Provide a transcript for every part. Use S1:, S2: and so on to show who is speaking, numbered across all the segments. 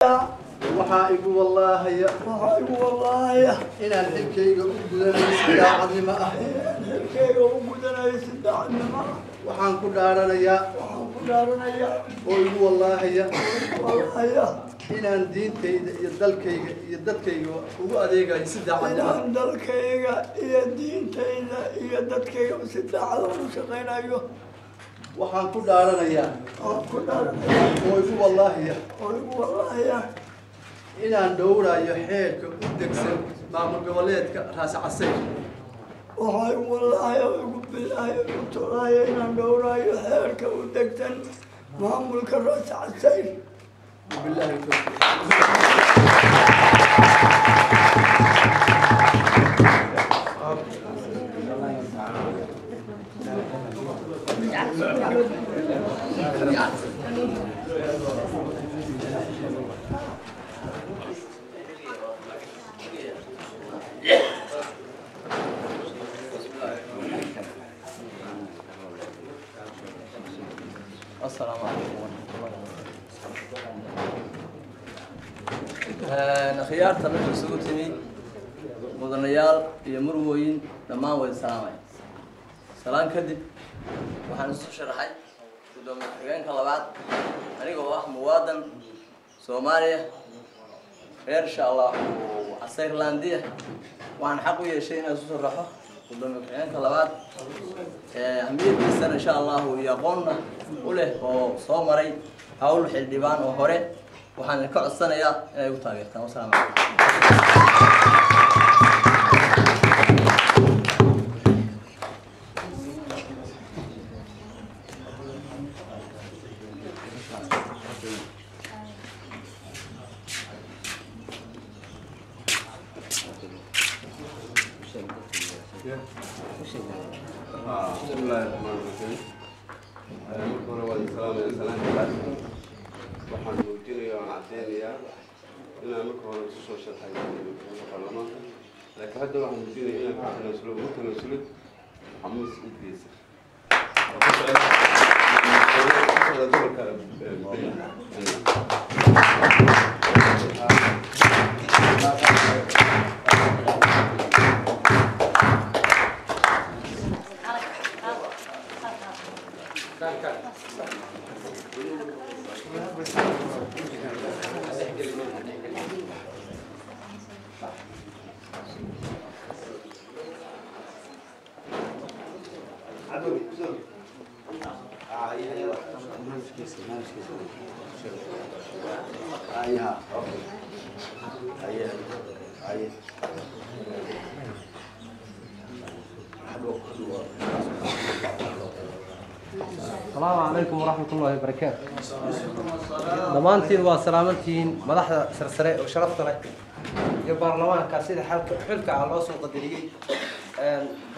S1: waxaa igu wallaahi inaan xilkayga u gudanayo si daacadnimo ah waxaan ku dhaaranayaa oo igu wallaahi inaan diintayda iyo dalkayga iyo dadkayga ugu adeegayo si daacadnimo ah
S2: dalkayga iyo diintayda iyo dadkayga si daacad ugu shaqeynayo
S1: waxaan ku dhaaranayaa oo igu wallaahi inaan dhowrayo xeerka u degsan maamul goboleedka Raas Casayr
S2: waxay wallaahi ugu bilaahay u toorayo inaan dhowrayo xeerka u degsan maamulka Raas Casayr
S1: billahi
S3: السلام عليكم ورحمة الله وبركاته. خيارة مجلس سوتني مدنيال يمروين لما هو السلام سلام كذب وحنا شرحي قدام حين كلابات أنا جوا مواطن سوماليا غير إن شاء الله وعسيرلاندية وعن حقوي شيء نسوس الرحى قدام حين كلابات أمير بيستر إن شاء الله ويقولنا وله وصومري هؤلاء الحلبان وهوري وحنا كل السنة يا يوتاجر تمام سلام
S4: بسم الله الرحمن الرحيم. مرحبا والسلام عليكم. waxaan muujinayaa oo cadeynayaa inaan marka hore isu soo sharxay baarlamaanka laakiin hadda waxaan muujinayaa inaan ka tanaasulid xamuus idriisa
S5: السلام عليكم ورحمة الله وبركاته. ضمانتين وسلامتين مدحنا سرسرة وشرفتنا البرلمان كاسيد حلقة على الأصل القدرية.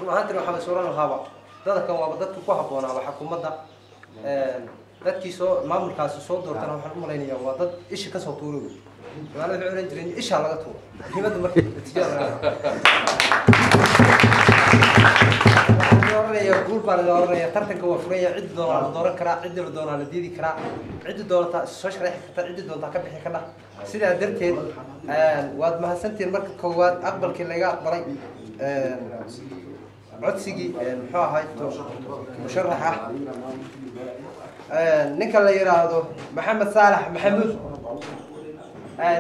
S5: هانتنا محمد سوران الهوا. هذا كان وابدت كوها بونا على حكومة ده. dadkii soo maamulkaasi soo doortana waxaan u maleynayaa waa dad isha ka soo tuuray wala waxaan jirin isha laga tuuro himada markii tijaabada dooraya guul baa la dooraya tartanka waa furaya cid doona la dooran karaa cid la doona la diidi karaa cid doonta soo sharaxi kartaa cid doonta ka bixi kartaa sidaa darteed waad mahadsantiin marka koowaad aqbalkii laga aqbalay codsigii muxuu ahayd musharaxa ninka la yiraahdo maxamed saalax maxamuud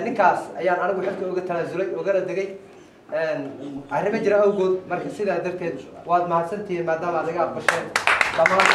S5: ninkaas ayaan anigu xilka uga tanaasulay ugana degay arrimo jira awgood marka sidaa darteed waad mahadsantihiin maadaama aad iga aqbasheen dhammaan